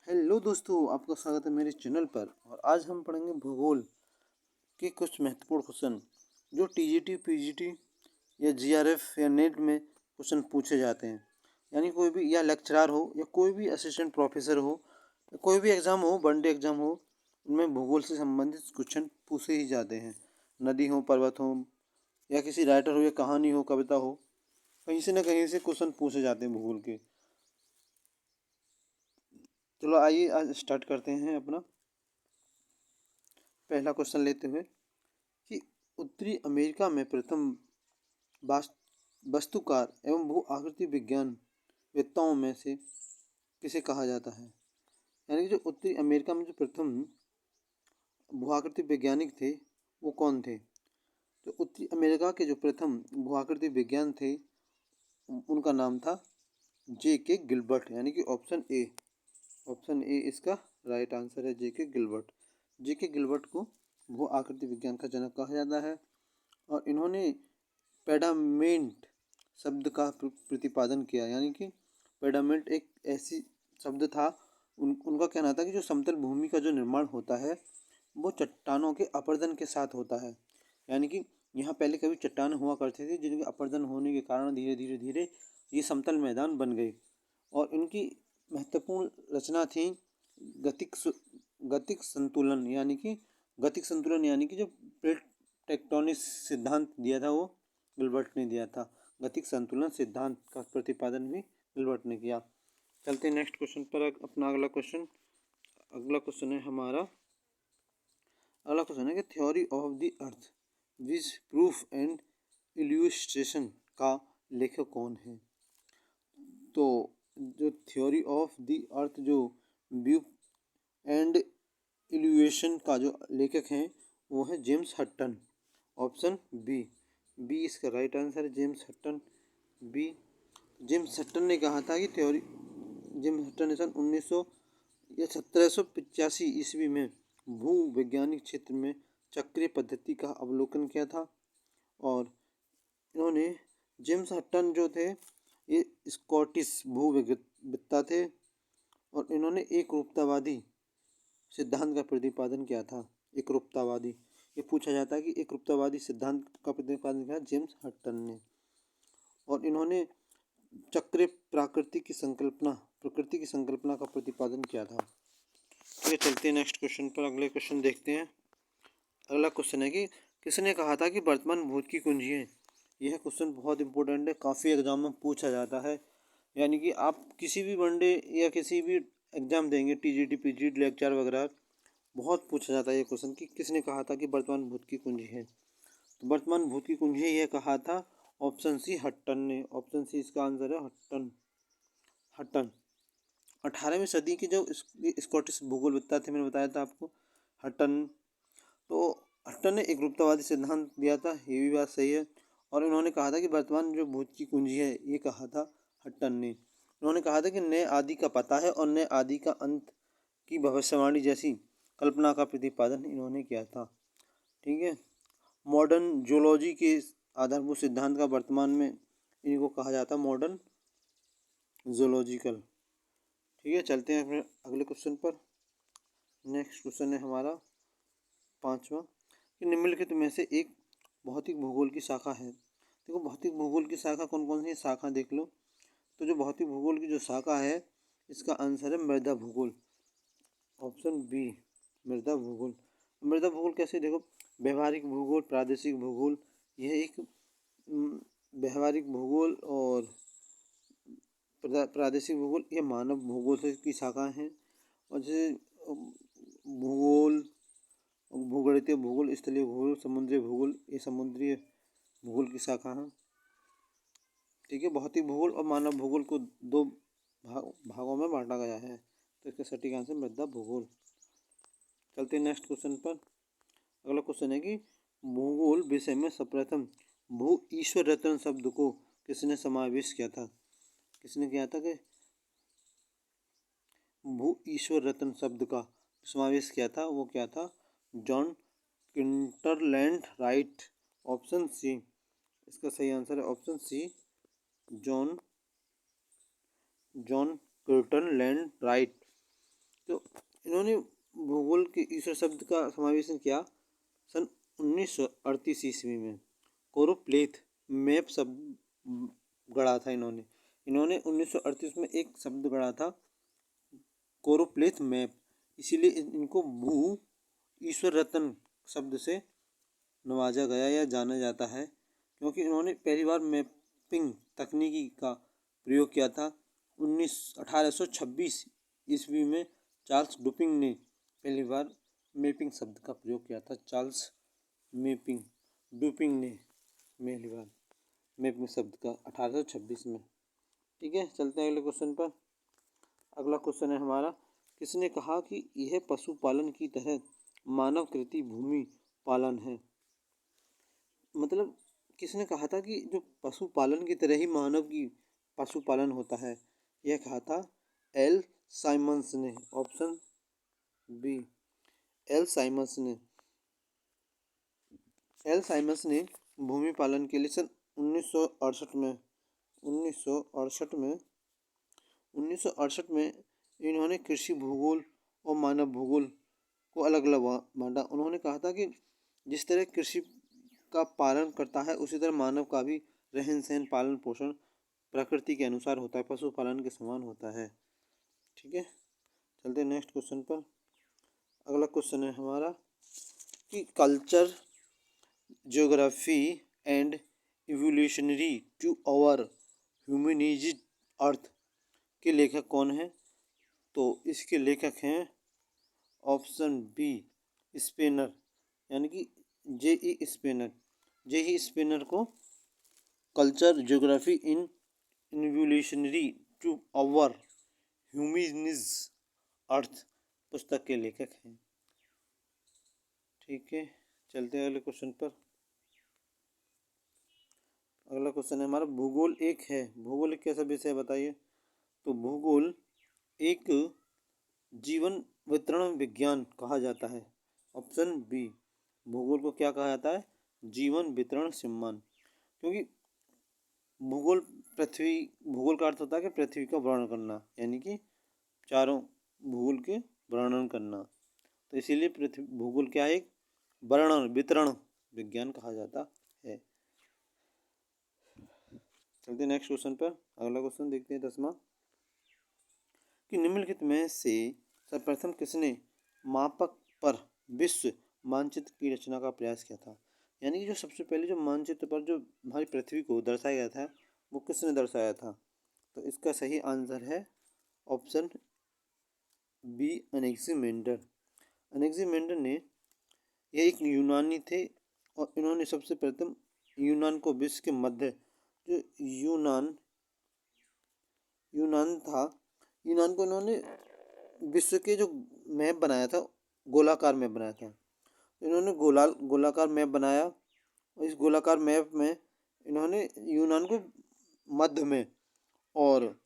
Hello दोस्तों, आपका स्वागत है मेरे चैनल पर। और आज हम पढ़ेंगे भूगोल के कुछ महत्वपूर्ण क्वेश्चन जो टीजीटी, पीजीटी या जीआरएफ या नेट में क्वेश्चन पूछे जाते हैं। यानी कोई भी या लेक्चरर हो या कोई भी असिस्टेंट प्रोफेसर हो या कोई भी एग्ज़ाम हो, वनडे एग्ज़ाम हो, उनमें भूगोल से संबंधित क्वेश्चन पूछे ही जाते हैं। नदी हो, पर्वत हो या किसी राइटर हो या कहानी हो, कविता हो, कहीं से न कहीं से क्वेश्चन पूछे जाते हैं भूगोल के। चलो आइए आज स्टार्ट करते हैं अपना पहला क्वेश्चन लेते हुए कि उत्तरी अमेरिका में प्रथम वास्तुकार एवं भू आकृति विज्ञान वेत्ताओं में से किसे कहा जाता है। यानी कि जो उत्तरी अमेरिका में जो प्रथम भू आकृति वैज्ञानिक थे वो कौन थे। तो उत्तरी अमेरिका के जो प्रथम भू आकृति विज्ञान थे उनका नाम था J.K. गिलबर्ट। यानी कि ऑप्शन ए इसका राइट आंसर है। J.K. गिलबर्ट। J.K. गिलबर्ट को भू आकृति विज्ञान का जनक कहा जाता है और इन्होंने पेडामेंट शब्द का प्रतिपादन किया। यानी कि पेडामेंट एक ऐसी शब्द था, उनका कहना था कि जो समतल भूमि का जो निर्माण होता है वो चट्टानों के अपरदन के साथ होता है। यानी कि यहाँ पहले कभी चट्टान हुआ करती थी जिनके अपरदन होने के कारण धीरे धीरे धीरे ये समतल मैदान बन गए। और इनकी महत्वपूर्ण रचना थी गतिक संतुलन। यानी कि जो प्लेट टेक्टोनिक सिद्धांत दिया था वो गिलबर्ट ने दिया था। गतिक संतुलन सिद्धांत का प्रतिपादन भी गिलबर्ट ने किया। चलते हैं नेक्स्ट क्वेश्चन पर। अपना अगला क्वेश्चन है हमारा। अगला क्वेश्चन है कि theory of the earth with proof and illustration का लेखक कौन है। तो जो थ्योरी ऑफ द अर्थ जो व्यू एंड इल्यूएशन का जो लेखक हैं वो है जेम्स हटन। ऑप्शन बी इसका राइट आंसर है। James Hutton B. James Hutton ने कहा था कि जेम्स हटन ने सन 1900 या 1785 ईस्वी में भू वैज्ञानिक क्षेत्र में चक्रीय पद्धति का अवलोकन किया था। और इन्होंने जेम्स हटन जो थे ये स्कॉटिश भूविज्ञता थे और इन्होंने एक रूपतावादी सिद्धांत का प्रतिपादन किया था। एक रूपतावादी, ये पूछा जाता है कि एक रूपतावादी सिद्धांत का प्रतिपादन किया जेम्स हटन ने। और इन्होंने चक्रीय प्रकृति की संकल्पना का प्रतिपादन किया था। आगे चलते हैं नेक्स्ट क्वेश्चन पर। अगले क्वेश्चन देखते हैं। अगला क्वेश्चन है कि किसने कहा था कि वर्तमान भूत की कुंजी है। यह क्वेश्चन बहुत इंपॉर्टेंट है, काफ़ी एग्जाम में पूछा जाता है। यानी कि आप किसी भी वनडे या किसी भी एग्जाम देंगे, टीजीटी, पीजीटी, लेक्चर वगैरह, बहुत पूछा जाता है ये क्वेश्चन कि किसने कहा था कि वर्तमान भूत की कुंजी है। तो वर्तमान भूत की कुंजी यह कहा था ऑप्शन सी हटन ने। ऑप्शन सी इसका आंसर है हटन। 18वीं सदी के जो स्कॉटिश भूगोलवेत्ता थे, मैंने बताया था आपको हटन। तो हटन ने एक रूपतावादी सिद्धांत दिया था, ये भी बात सही है। और इन्होंने कहा था कि वर्तमान जो भूत की कुंजी है ये कहा था हटन ने। उन्होंने कहा था कि नए आदि का पता है और नए आदि का अंत की भविष्यवाणी जैसी कल्पना का प्रतिपादन इन्होंने किया था। ठीक है। मॉडर्न जियोलॉजी के आधारभूत सिद्धांत का वर्तमान में इनको कहा जाता है मॉडर्न जियोलॉजिकल। ठीक है, चलते हैं अपने अगले क्वेश्चन पर। नेक्स्ट क्वेश्चन है हमारा 5वां कि निम्नलिखित में से एक भौतिक भूगोल की शाखा है। देखो भौतिक भूगोल की शाखा कौन कौन सी है, शाखा देख लो। तो जो भौतिक भूगोल की जो शाखा है इसका आंसर है मृदा भूगोल। ऑप्शन बी मृदा भूगोल। मृदा भूगोल कैसे, देखो व्यवहारिक भूगोल, प्रादेशिक भूगोल, यह एक व्यवहारिक भूगोल और प्रादेशिक भूगोल ये मानव भूगोल से की शाखा हैं। और जैसे भूगोल, भूगणितीय भूगोल, स्थलीय भूगोल, समुद्री भूगोल, ये समुद्रीय भूगोल की शाखा है। ठीक है, भौतिक भूगोल और मानव भूगोल को दो भागों में बांटा गया है। तो इसका सटीक आंसर मृदा भूगोल। चलते हैं नेक्स्ट क्वेश्चन पर। अगला क्वेश्चन है कि भूगोल विषय में सर्वप्रथम भू ईश्वर रत्न शब्द को किसने समावेश किया था। किसने किया था कि भू ईश्वर रत्न शब्द का समावेश किया था, वो क्या था, John Kinterland right. Option C इसका सही आंसर है। Option C John Kinterland right. तो इन्होंने भूगोल के ईश्वर शब्द का समावेशन किया सन 1938 ईस्वी में। कोरोप्लेथ मैप शब्द गढ़ा था इन्होंने। इन्होंने 1938 में एक शब्द गढ़ा था कोरोप्लेथ मैप, इसीलिए इनको भू ईश्वर रत्न शब्द से नवाजा गया या जाना जाता है, क्योंकि इन्होंने पहली बार मैपिंग तकनीकी का प्रयोग किया था। 1826 ईस्वी में चार्ल्स डुपिंग ने पहली बार मैपिंग शब्द का प्रयोग किया था। चार्ल्स डुपिंग ने पहली बार मैपिंग शब्द का 1826 में। ठीक है, चलते हैं अगले क्वेश्चन पर। अगला क्वेश्चन है हमारा, किसने कहा कि यह पशुपालन की तरह मानव कृति भूमि पालन है? मतलब किसने कहा था कि जो पशुपालन की तरह ही मानव की पशुपालन होता है? यह कहा था एल साइमंस ने। ऑप्शन बी, एल साइमंस ने। एल साइमंस ने भूमि पालन के लिए सन 1968 में 1968 में इन्होंने कृषि भूगोल और मानव भूगोल को अलग अलग बांटा। उन्होंने कहा था कि जिस तरह कृषि का पालन करता है उसी तरह मानव का भी रहन सहन पालन पोषण प्रकृति के अनुसार होता है, पशुपालन के समान होता है। ठीक है, चलते हैं नेक्स्ट क्वेश्चन पर। अगला क्वेश्चन है हमारा कि culture geography and evolutionary to our humanized earth के लेखक कौन है? तो इसके लेखक हैं ऑप्शन बी, स्पेनर, यानी कि जे ई स्पेनर को culture geography in evolutionary to our humanized earth पुस्तक के लेखक हैं। ठीक है, चलते हैं अगले क्वेश्चन पर। अगला क्वेश्चन है हमारा, भूगोल एक है। भूगोल एक कैसा विषय है बताइए? तो भूगोल एक जीवन वितरण विज्ञान कहा जाता है। ऑप्शन बी, भूगोल को क्या कहा जाता है? जीवन वितरण सम्मान। क्योंकि भूगोल का अर्थ होता है कि पृथ्वी का वर्णन करना, यानी कि चारों भूगोल के वर्णन करना। तो इसीलिए भूगोल क्या है? एक वर्णन वितरण विज्ञान कहा जाता है। चलते नेक्स्ट क्वेश्चन पर। अगला क्वेश्चन देखते हैं 10वां, कि निम्नलिखित में से सर्वप्रथम किसने मापक पर विश्व मानचित्र की रचना का प्रयास किया था? यानी कि जो सबसे पहले जो मानचित्र पर जो हमारी पृथ्वी को दर्शाया गया था वो किसने दर्शाया था? तो इसका सही आंसर है ऑप्शन बी, अनेक्सिमेंडर। अनेक्सिमेंडर ने, ये एक यूनानी थे और इन्होंने सबसे प्रथम यूनान को विश्व के मध्य, जो यूनान था, यूनान को इन्होंने विश्व के जो मैप बनाया था, गोलाकार मैप बनाया था। इन्होंने गोलाकार मैप बनाया और इस गोलाकार मैप में इन्होंने यूनान को मध्य में और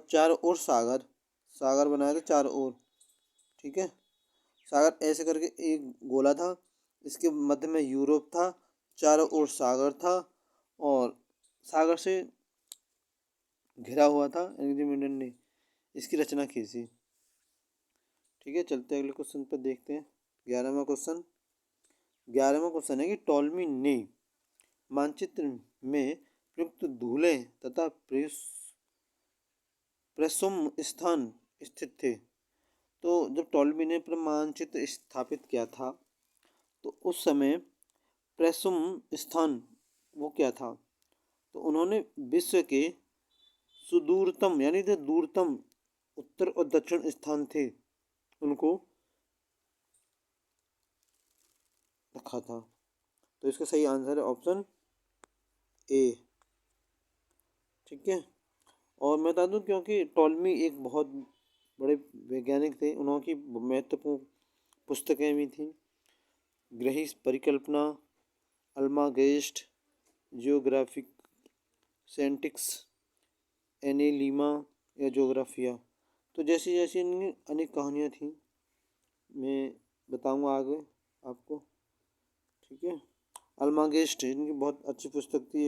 चारों ओर सागर बनाया था, चारों ओर। ठीक है, सागर ऐसे करके एक गोला था, इसके मध्य में यूरोप था, चारों ओर सागर था और सागर से घिरा हुआ था। एंग्रीमेंडन ने इसकी रचना की थी। ठीक है, चलते हैं अगले क्वेश्चन पर देखते हैं। 11वां क्वेश्चन है कि टॉलमी ने मानचित्र में प्रयुक्त धूले तथा प्रसुम स्थान स्थित थे। तो जब टॉलमी ने अपना मानचित्र स्थापित किया था तो उस समय प्रसुम स्थान वो क्या था? तो उन्होंने विश्व के सुदूरतम, यानी जो दूरतम उत्तर और दक्षिण स्थान थे उनको रखा था। तो इसका सही आंसर है ऑप्शन ए। ठीक है, और मैं बता दूं क्योंकि टॉलमी एक बहुत बड़े वैज्ञानिक थे, उनकी महत्वपूर्ण पुस्तकें भी थीं। ग्रही परिकल्पना, अल्मागेस्ट, जियोग्राफिक सेंटिक्स, एनेलिमा या जोग्राफिया। तो जैसी जैसी इनकी अनेक कहानियाँ थीं, मैं बताऊंगा आगे आपको। ठीक है, अल्मागेस्ट इनकी बहुत अच्छी पुस्तक थी,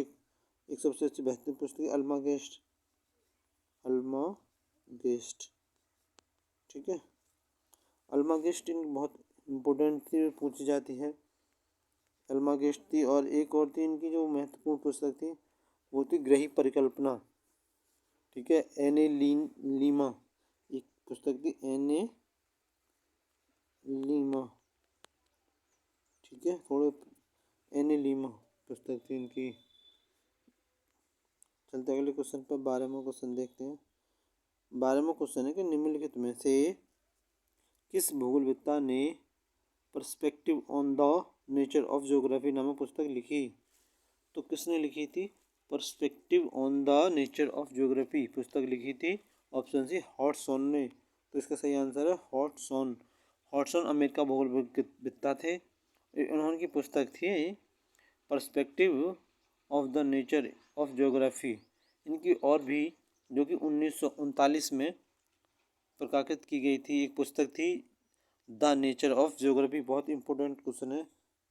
एक सबसे अच्छी बेहतरीन पुस्तक है अल्मागेस्ट। ठीक है। अल्मागेस्ट इनकी बहुत इम्पोर्टेंट थी, पूछी जाती है। अल्मागेस्ट थी, और एक और थी इनकी जो महत्वपूर्ण पुस्तक थी वो थी ग्रही परिकल्पना। ठीक है, एने लीमा एक पुस्तक थी, एने लीमा। ठीक है, थोड़े एने लीमा पुस्तक थी इनकी। चलते अगले क्वेश्चन पर, 12वां क्वेश्चन देखते हैं। 12वां क्वेश्चन है कि निम्नलिखित में से किस भूगोलवेत्ता ने perspective on the nature of geography नामक पुस्तक लिखी? तो किसने लिखी थी? Perspective on the nature of geography पुस्तक लिखी थी। ऑप्शन सी हॉटसन ने। तो इसका सही आंसर है हॉटसन। हॉटसन अमेरिका भूगोलवेत्ता थे। उन्होंने की पुस्तक थी perspective of the nature of geography. इनकी और भी, जो कि 1939 में प्रकाशित की गई थी, एक पुस्तक थी द नेचर ऑफ ज्योग्राफी। बहुत इंपॉर्टेंट क्वेश्चन है।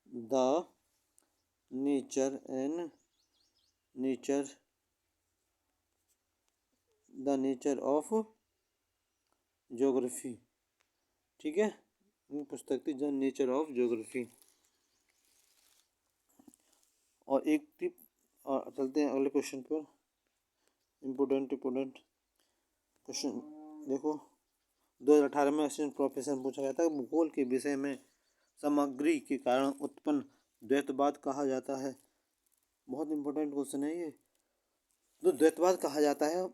The nature and nature the nature of geography. ठीक है, पुस्तक थी द नेचर ऑफ ज्योग्राफी। और एक टिप, चलते हैं अगले क्वेश्चन पर। इम्पोर्टेंट क्वेश्चन देखो, 2018 में असिस्टेंट प्रोफेसर पूछा गया था, भूगोल के विषय में सामग्री के कारण उत्पन्न द्वैतवाद कहा जाता है। बहुत इंपॉर्टेंट क्वेश्चन है ये। तो द्वैतवाद कहा जाता है,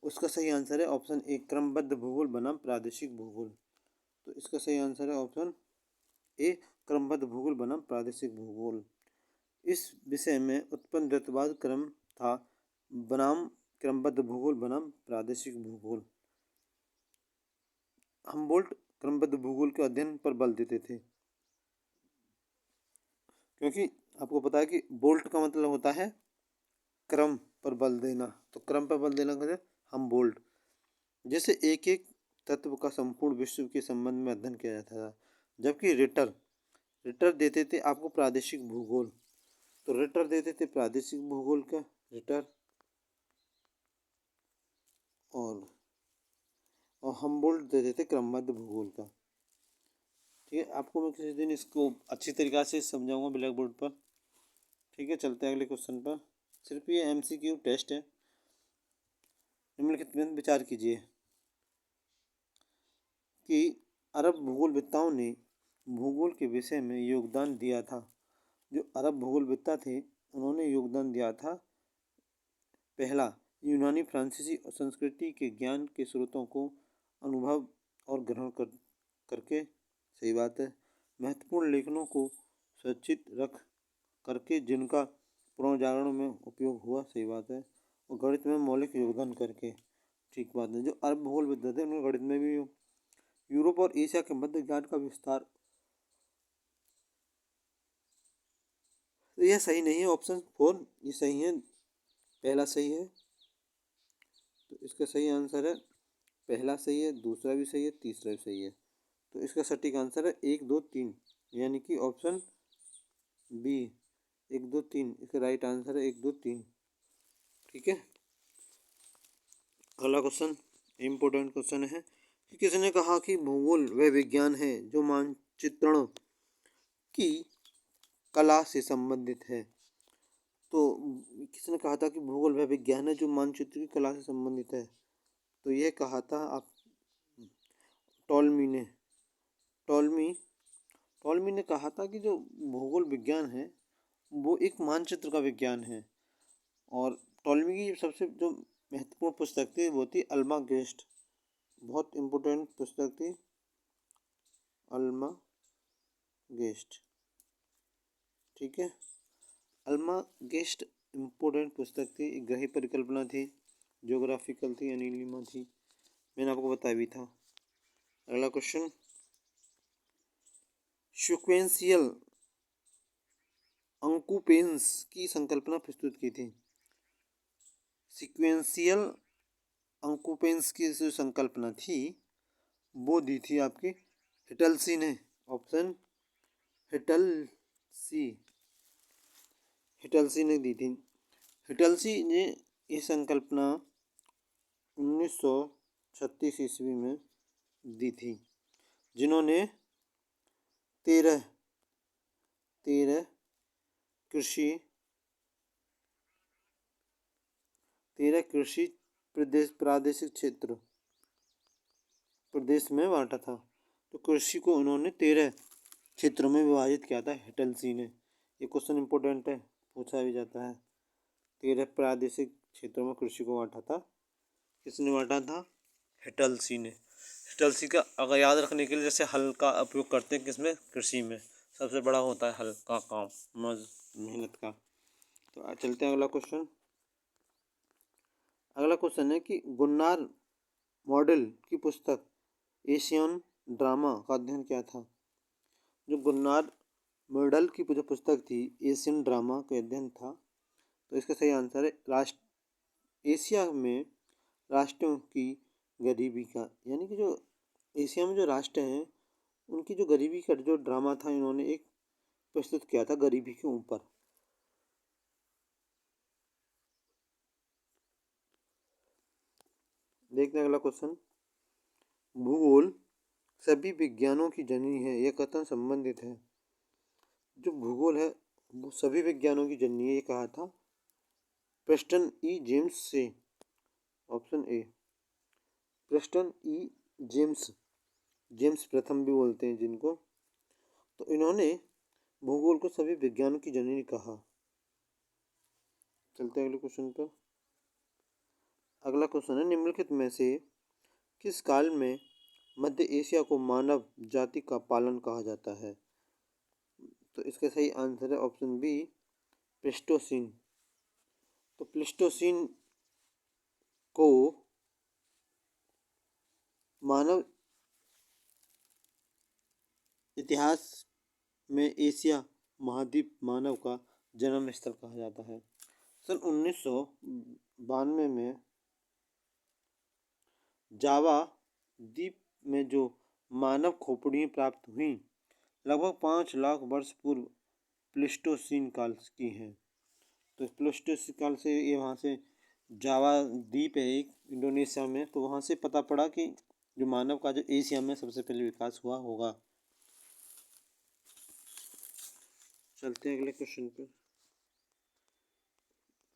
उसका सही आंसर है ऑप्शन ए क्रमबद्ध भूगोल बनाम प्रादेशिक भूगोल। तो इसका सही आंसर है ऑप्शन ए क्रमबद्ध भूगोल बनाम प्रादेशिक भूगोल। इस विषय में उत्पन्न द्वैतवाद क्रम था बनाम क्रमबद्ध भूगोल बनाम प्रादेशिक भूगोल। हमबोल्ट क्रमबद्ध भूगोल के अध्ययन पर बल देते थे, क्योंकि आपको पता है कि बोल्ट का मतलब होता है क्रम पर बल देना। तो क्रम पर बल देना कहते हमबोल्ट, जैसे एक एक तत्व का संपूर्ण विश्व के संबंध में अध्ययन किया जाता था। जबकि रिटर देते थे आपको प्रादेशिक भूगोल। तो रिटर देते थे प्रादेशिक भूगोल का रिटर, और हमबोल्ट देते थे क्रमबद्ध भूगोल का। ठीक है, आपको मैं किसी दिन इसको अच्छी तरीक़ा से समझाऊंगा ब्लैक बोर्ड पर। ठीक है, चलते हैं अगले क्वेश्चन पर। सिर्फ ये MCQ टेस्ट है। निम्नलिखित में विचार कीजिए कि अरब भूगोलवेत्ताओं ने भूगोल के विषय में योगदान दिया था। जो अरब भूगोलवेत्ता थे उन्होंने योगदान दिया था। पहला, यूनानी फ्रांसीसी और संस्कृति के ज्ञान के स्रोतों को अनुभव और ग्रहण करके, सही बात है। महत्वपूर्ण लेखनों को सुरक्षित रख करके जिनका पुनर्जागरण में उपयोग हुआ, सही बात है। और गणित में मौलिक योगदान करके, ठीक बात है। जो अरब भूगोलवेत्ता थे उन्होंने गणित में भी यूरोप और एशिया के मध्य ज्ञान का विस्तार। तो यह सही नहीं है, ऑप्शन 4 ये सही है, पहला सही है। तो इसका सही आंसर है पहला सही है, दूसरा भी सही है, तीसरा भी सही है। तो इसका सटीक आंसर है 1 2 3, यानी कि ऑप्शन बी 1 2 3 इसका राइट आंसर है 1 2 3। ठीक है, अगला क्वेश्चन इम्पोर्टेंट क्वेश्चन है कि किसने कहा कि भूगोल वह विज्ञान है जो मानचित्रण की कला से संबंधित है? तो किसने कहा था कि भूगोल वह विज्ञान है जो मानचित्र की कला से संबंधित है? तो ये कहा था आप टॉलमी ने। टॉलमी ने कहा था कि जो भूगोल विज्ञान है वो एक मानचित्र का विज्ञान है। और टॉलमी की सबसे जो महत्वपूर्ण पुस्तक थी वो थी अल्मागेस्ट। बहुत इम्पोर्टेंट पुस्तक थी अल्मागेस्ट। ठीक है, अल्मागेस्ट इम्पोर्टेंट पुस्तक थी, एक ग्रही परिकल्पना थी, ज्योग्राफिकल थी, अनिलिमा थी, मैंने आपको बताया भी था। अगला क्वेश्चन, सीक्वेंशियल अंकुपेंस की संकल्पना प्रस्तुत की थी। सीक्वेंशियल अंकुपेंस की जो संकल्पना थी वो दी थी आपकी हिटलसी ने। ऑप्शन हिटलसी ने दी थी। हिटलसी ने ये संकल्पना 1936 ईस्वी में दी थी, जिन्होंने 13 कृषि 13 कृषि प्रादेशिक क्षेत्र प्रदेश में बांटा था। तो कृषि को उन्होंने 13 क्षेत्रों में विभाजित किया था हेटलसी ने। ये क्वेश्चन इंपॉर्टेंट है, पूछा भी जाता है। 13 प्रादेशिक क्षेत्रों में कृषि को बांटा था। किसने बांटा था? हेटलसी ने। हेटलसी का अगर याद रखने के लिए जैसे हल का उपयोग करते हैं किसमें? कृषि में सबसे बड़ा होता है हल का काम, मेहनत का। तो चलते हैं अगला क्वेश्चन। अगला क्वेश्चन है कि गुन्नार मॉडल की पुस्तक एशियन ड्रामा का अध्ययन क्या था? जो गुन्नार मॉडल की जो पुस्तक थी एशियन ड्रामा का अध्ययन था। तो इसका सही आंसर है एशिया में राष्ट्रों की गरीबी का, यानी कि जो एशिया में जो राष्ट्र हैं उनकी जो गरीबी का जो ड्रामा था इन्होंने एक प्रस्तुत किया था गरीबी के ऊपर। देखते हैं अगला क्वेश्चन। भूगोल सभी विज्ञानों की जननी है, यह कथन संबंधित है। जो भूगोल है वो सभी विज्ञानों की जननी है, ये कहा था प्रेस्टन ई जेम्स से। Option A Preston E James प्रथम भी बोलते हैं जिनको। तो इन्होंने भूगोल को सभी विज्ञानों की जननी कहा। चलते हैं अगले क्वेश्चन पर। अगला क्वेश्चन है निम्नलिखित में से किस काल में मध्य एशिया को मानव जाति का पालन कहा जाता है? तो इसका सही आंसर है ऑप्शन बी प्लेस्टोसीन। तो प्लेस्टोसीन को मानव इतिहास में एशिया महाद्वीप मानव का जन्म स्थल कहा जाता है। सन 1992 में जावा द्वीप में जो मानव खोपड़ियाँ प्राप्त हुई लगभग 5 लाख वर्ष पूर्व प्लेस्टोसीन काल की हैं। तो प्लेस्टोसीन काल से ये वहाँ से जावा द्वीप है एक इंडोनेशिया में, तो वहाँ से पता पड़ा कि जो मानव का जो एशिया में सबसे पहले विकास हुआ होगा। चलते हैं अगले क्वेश्चन पे।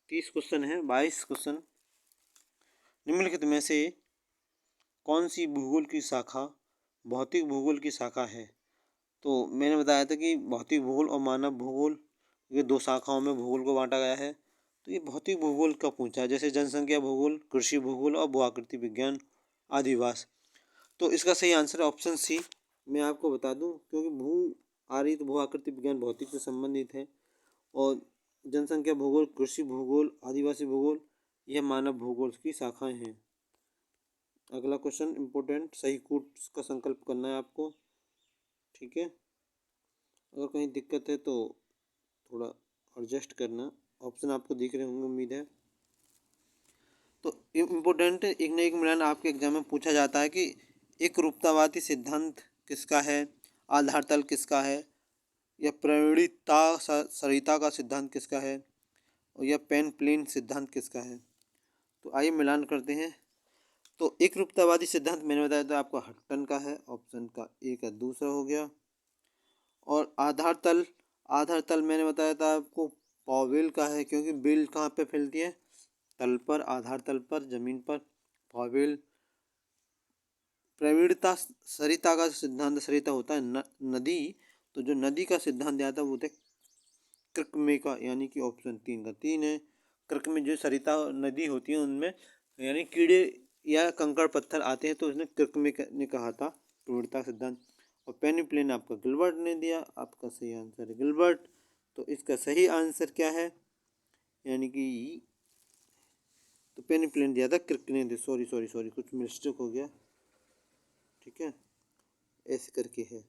30 क्वेश्चन है, 22 क्वेश्चन। निम्नलिखित में से कौन सी भूगोल की शाखा भौतिक भूगोल की शाखा है? तो मैंने बताया था कि भौतिक भूगोल और मानव भूगोल ये 2 शाखाओं में भूगोल को बांटा गया है। तो ये भौतिक भूगोल का पूछा है, जैसे जनसंख्या भूगोल, कृषि भूगोल और भूआकृति विज्ञान, आदिवास। तो इसका सही आंसर है ऑप्शन सी। मैं आपको बता दूं क्योंकि तो भू आकृति विज्ञान भौतिक से संबंधित है और जनसंख्या भूगोल, कृषि भूगोल, आदिवासी भूगोल यह मानव भूगोल की शाखाएं हैं। अगला क्वेश्चन इंपॉर्टेंट, सही कूट का संकल्प करना है आपको, ठीक है। अगर कहीं दिक्कत है तो थोड़ा एडजस्ट करना। ऑप्शन आपको दिख रहे होंगे उम्मीद है। तो इम्पोर्टेंट एक न एक मिलान आपके एग्जाम में पूछा जाता है कि एक रूपतावादी सिद्धांत किसका है, आधार तल किसका है, या प्रवणिता सरिता का सिद्धांत किसका है, और यह पेन प्लेन सिद्धांत किसका है। तो आइए मिलान करते हैं। तो एक रूपतावादी सिद्धांत मैंने बताया था आपको हट्टन का है, ऑप्शन का ए का दूसरा हो गया। और आधार तल मैंने बताया था आपको पॉवेल का है, क्योंकि बेल कहाँ पे फैलती है? तल पर, आधार तल पर, जमीन पर। पॉवेल। प्रवणता सरिता का सिद्धांत, सरिता होता है नदी, तो जो नदी का सिद्धांत दिया था वो थे कृकमे का, यानी कि ऑप्शन 3 का 3 है। कृक में जो सरिता नदी होती है उनमें यानी कीड़े या कंकड़ पत्थर आते हैं, तो उसने कृक में ने कहा था प्रवणता सिद्धांत। और पेनिप्लेन आपका गिलबर्ट ने दिया, आपका सही आंसर है गिलबर्ट। तो इसका सही आंसर क्या है, यानी कि तो पेनिप्लेन दिया था, कृक ने दिया। सॉरी कुछ मिस्टेक हो गया, ठीक है, ऐसे करके है,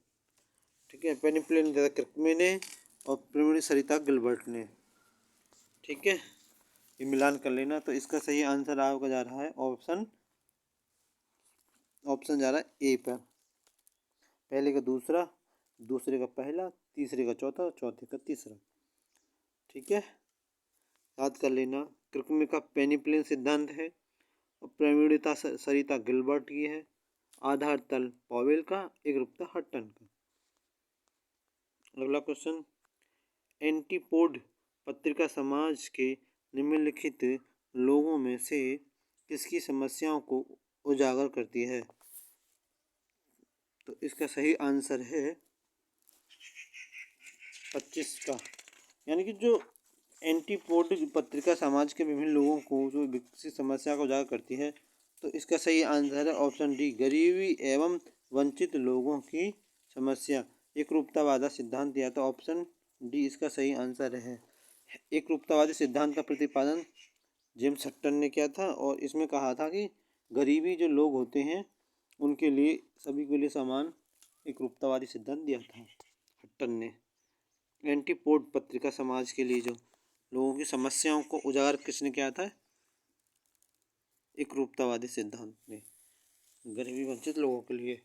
ठीक है। पेनिप्लेन दिया था कृक ने और प्रवणित सरिता गिलबर्ट ने, ठीक है। ये मिलान कर लेना। तो इसका सही आंसर आपका जा रहा है ऑप्शन जा रहा है ए पर। पहले का दूसरा, दूसरे का पहला, तीसरे का चौथा, चौथे का तीसरा, ठीक है। याद कर लेना। कृकमे का पेनिप्लेन सिद्धांत है और प्रवणिता सरिता गिलबर्ट की है। आधार तल पॉवेल का, एकरूपता हटन का। अगला क्वेश्चन, एंटीपोड पत्रिका समाज के निम्नलिखित लोगों में से किसकी समस्याओं को उजागर करती है? तो इसका सही आंसर है 25 का, यानी कि जो एंटीपोड पत्रिका समाज के विभिन्न लोगों को जो विकसित समस्या को उजागर करती है, तो इसका सही आंसर है ऑप्शन डी, गरीबी एवं वंचित लोगों की समस्या। एकरूपतावादी सिद्धांत दिया था, ऑप्शन डी इसका सही आंसर है। एकरूपतावादी सिद्धांत का प्रतिपादन जेम्स हटन ने किया था और इसमें कहा था कि गरीबी जो लोग होते हैं उनके लिए, सभी के लिए समान एकरूपतावादी सिद्धांत दिया था हटन ने। एंटीपोड पत्रिका समाज के लिए जो लोगों की समस्याओं को उजागर किसने किया था? एकरूपतावादी सिद्धांत ने, गरीबी वंचित लोगों के लिए।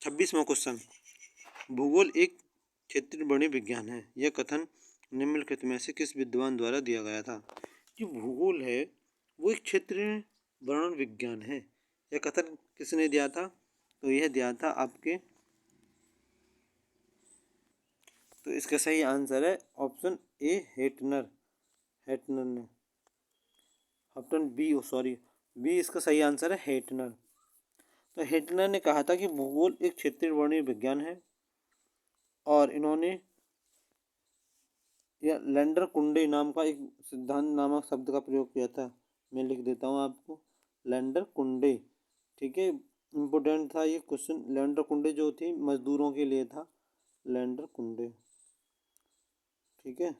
26वां क्वेश्चन, भूगोल एक क्षेत्रीय वर्णीय विज्ञान है, यह कथन निम्नलिखित में से किस विद्वान द्वारा दिया गया था? जो भूगोल है वो एक क्षेत्रीय वर्णन विज्ञान है, यह कथन किसने दिया था? तो यह दिया था आपके, तो इसका सही आंसर है ऑप्शन ए, हेटनर। हेटनर ने, ऑप्शन बी, सॉरी बी इसका सही आंसर है, हेटनर। तो हेटनर ने कहा था कि भूगोल एक क्षेत्रीय वर्णीय विज्ञान है और इन्होंने या लैंडर कुंडे नाम का एक सिद्धांत नामक शब्द का प्रयोग किया था। मैं लिख देता हूँ आपको, लैंडर कुंडे, ठीक है, इम्पोर्टेंट था ये क्वेश्चन। लैंडर कुंडे जो थी मजदूरों के लिए था, लैंडर कुंडे, ठीक है,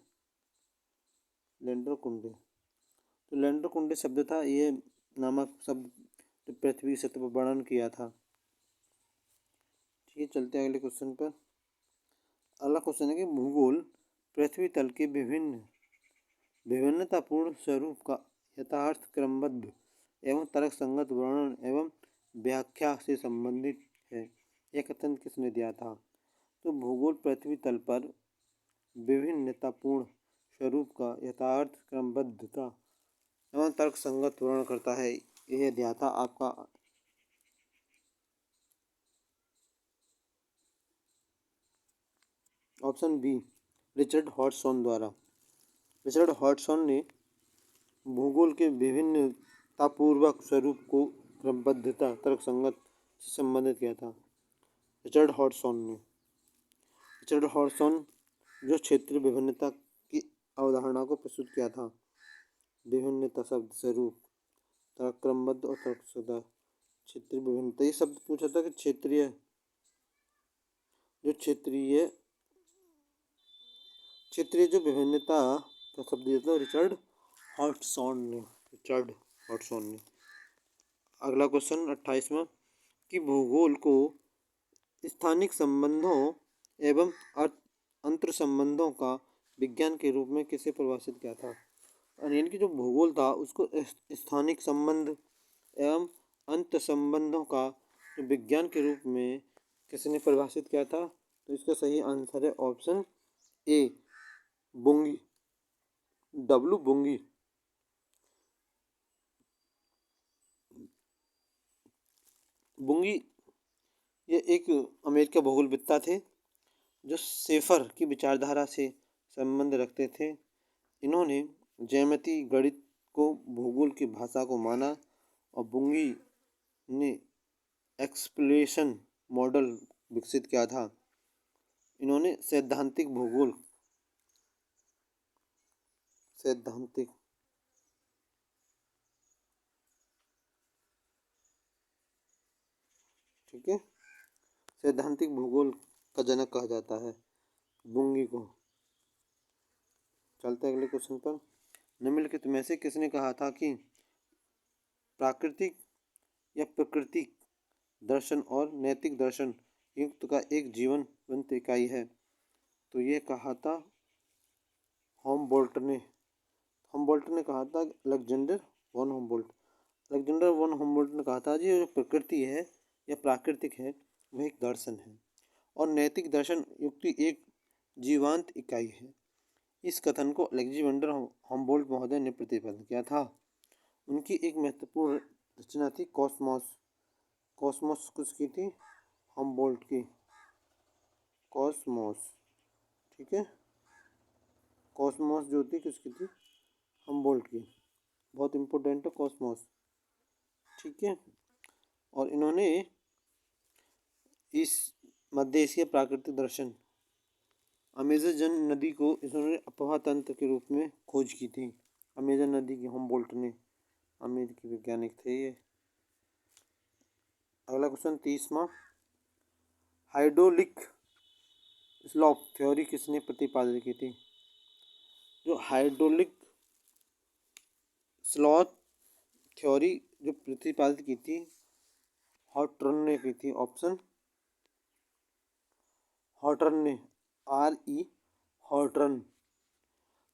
लैंडर कुंडे। तो लैंडर कुंडे शब्द था ये नामक शब्द जो पृथ्वी सतह पर वर्णन किया था। ठीक है, चलते हैं अगले क्वेश्चन पर। अगला क्वेश्चन है कि भूगोल पृथ्वी तल के विभिन्नतापूर्ण स्वरूप का यथार्थ क्रमबद्ध एवं तर्कसंगत वर्णन एवं व्याख्या से संबंधित है, यह कथन किसने दिया था? तो भूगोल पृथ्वी तल पर विभिन्नतापूर्ण स्वरूप का यथार्थ क्रमबद्धता एवं तर्कसंगत वर्णन करता है, यह दिया था आपका ऑप्शन बी, रिचर्ड हॉटसन द्वारा। रिचर्ड हॉटसन ने भूगोल के विभिन्नतापूर्वक स्वरूप को क्रमबद्धता तर्कसंगत से संबंधित किया था। रिचर्ड हॉटसन जो क्षेत्रीय विभिन्नता की अवधारणा को प्रस्तुत किया था। विभिन्नता शब्द स्वरूप, क्रमबद्ध और तर्कसंगत, क्षेत्रीय विभिन्नता, ये शब्द पूछा था कि क्षेत्रीय जो विभिन्नता का शब्द दिया था रिचर्ड हॉटसन ने। अगला क्वेश्चन 28वां, कि भूगोल को स्थानिक संबंधों एवं अंतर संबंधों का विज्ञान के रूप में किसे परिभाषित किया था? यानी कि जो भूगोल था उसको स्थानिक संबंध एवं अंत संबंधों का विज्ञान के रूप में किसने परिभाषित किया था? तो इसका सही आंसर है ऑप्शन ए, बुंगी, डब्ल्यू बुंगी। बुंगी ये एक अमेरिकी भूगोलविद्ता थे जो शेफर की विचारधारा से संबंध रखते थे। इन्होंने ज्यामिति गणित को भूगोल की भाषा को माना और बुंगी ने एक्सप्लेनेशन मॉडल विकसित किया था। इन्होंने सैद्धांतिक, ठीक है, सैद्धांतिक भूगोल का जनक कहा जाता है बुंगी को। चलते हैं अगले क्वेश्चन पर। निम्नलिखित में से किसने कहा था कि प्राकृतिक या प्राकृतिक दर्शन और नैतिक दर्शन युक्त का एक जीवंत इकाई है? तो ये कहा था होमबोल्ट ने कहा था, अलेक्जेंडर वॉन होमबोल्ट ने कहा था जी जो प्रकृति है या प्राकृतिक है वह एक दर्शन है और नैतिक दर्शन युक्ति एक जीवांत इकाई है। इस कथन को अलेक्जेंडर होमबोल्ट महोदय ने प्रतिपादित किया था। उनकी एक महत्वपूर्ण रचना थी कॉस्मोस। कॉस्मोस किसकी थी? हमबोल्ट की। कॉस्मोस, ठीक है। कॉस्मोस जो थी किसकी थी? हमबोल्ट की। बहुत इम्पोर्टेंट है कॉस्मोस, ठीक है। और इन्होंने इस मध्य एशिया प्राकृतिक दर्शन अमेज़न नदी को इन्होंने अपवाह तंत्र के रूप में खोज की थी। अमेज़न नदी की हमबोल्ट ने, अमेरिकी वैज्ञानिक थे ये। अगला क्वेश्चन 30वां, हाइड्रोलिक स्लॉप थ्योरी किसने प्रतिपादित की थी? जो हाइड्रोलिक स्लॉथ थ्योरी जो प्रतिपादित की थी, हॉटरन ने की थी। ऑप्शन हॉटरन ने, RE हॉटरन।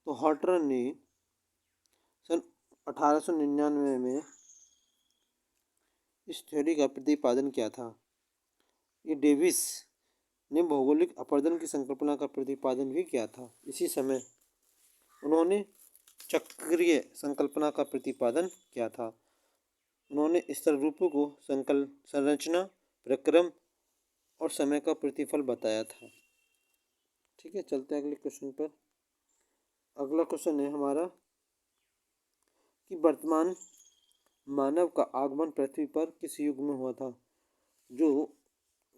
तो हॉटरन ने सन 1899 में इस थ्योरी का प्रतिपादन किया था। ये डेविस ने भौगोलिक अपरदन की संकल्पना का प्रतिपादन भी किया था। इसी समय उन्होंने चक्रीय संकल्पना का प्रतिपादन किया था। उन्होंने स्तर रूपों को संरचना, प्रक्रम और समय का प्रतिफल बताया था। ठीक है, चलते हैं अगले क्वेश्चन पर। अगला क्वेश्चन है हमारा कि वर्तमान मानव का आगमन पृथ्वी पर किस युग में हुआ था? जो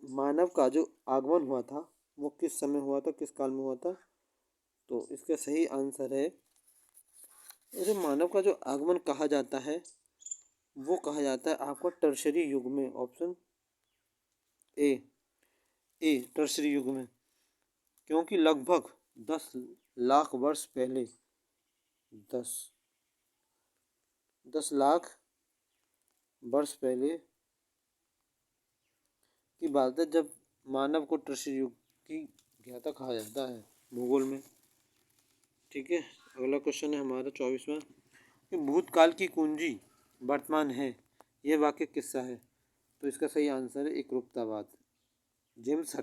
मानव का जो आगमन हुआ था वो किस समय हुआ था, किस काल में हुआ था? तो इसका सही आंसर है, जो मानव का जो आगमन कहा जाता है वो कहा जाता है आपका टर्शरी युग में। ऑप्शन ए टर्शरी युग में, क्योंकि लगभग 10 लाख वर्ष पहले 10 लाख वर्ष पहले की बात है जब मानव को टर्शरी युग की ज्ञाता कहा जाता है भूगोल में। ठीक है, अगला क्वेश्चन है हमारा 24वां कि भूतकाल की कुंजी वर्तमान है, यह वाक्य किसका है? तो इसका सही आंसर है एकरूपतावाद। जेम्स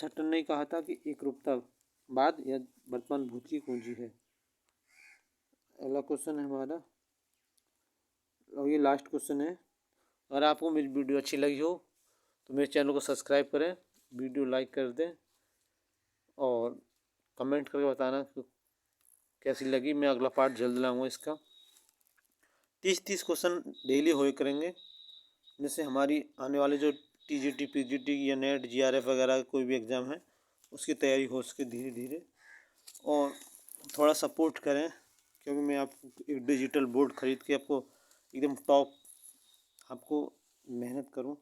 हटन ने कहा था कि एकरूपतावाद या वर्तमान भूत की कुंजी है। अगला क्वेश्चन है हमारा, और ये लास्ट क्वेश्चन है। अगर आपको मेरी वीडियो अच्छी लगी हो तो मेरे चैनल को सब्सक्राइब करें, वीडियो लाइक कर दें और कमेंट करके बताना कि कैसी लगी। मैं अगला पार्ट जल्द लाऊंगा इसका। 30 क्वेश्चन डेली होए करेंगे, जिससे हमारी आने वाले जो TGT PGT या नेट GRF वगैरह कोई भी एग्ज़ाम है उसकी तैयारी हो सके धीरे धीरे। और थोड़ा सपोर्ट करें, क्योंकि मैं आपको एक डिजिटल बोर्ड ख़रीद के आपको एकदम टॉप आपको मेहनत करूं।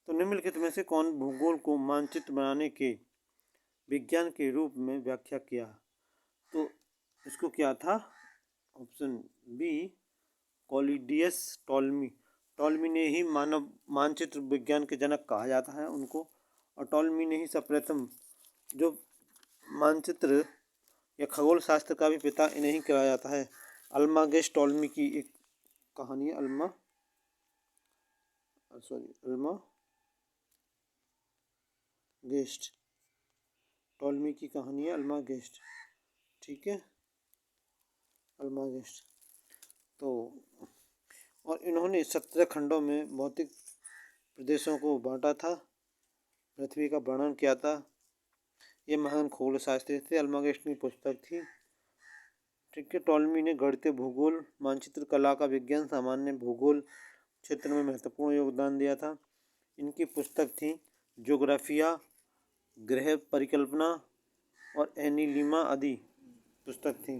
तो निम्नलिखित में से कौन भूगोल को मानचित्र बनाने के विज्ञान के रूप में व्याख्या किया? तो इसको क्या था? Option B Claudius Ptolemy. Ptolemy ने ही मानव मानचित्र विज्ञान के जनक कहा जाता है उनको। और टॉलमी ने ही सर्वप्रथम जो मानचित्र या खगोल शास्त्र का भी पिता इन्हें ही कहा जाता है। अल्मागेस्ट टॉलमी की एक कहानी है, अल्मागेस्ट टॉलमी की कहानी है अल्मागेस्ट। ठीक है, अल्मागेस्ट। तो और इन्होंने 17 खंडों में भौतिक प्रदेशों को बांटा था, पृथ्वी का वर्णन किया था। ये महान खगोल शास्त्री थे, अल्मागेस्ट की पुस्तक थी। ठीक है, टॉलमी ने गणितीय भूगोल, मानचित्र कला का विज्ञान, सामान्य भूगोल क्षेत्र में महत्वपूर्ण योगदान दिया था। इनकी पुस्तक थी ज्योग्राफिया, ग्रह परिकल्पना और एनिलिमा आदि पुस्तक थी।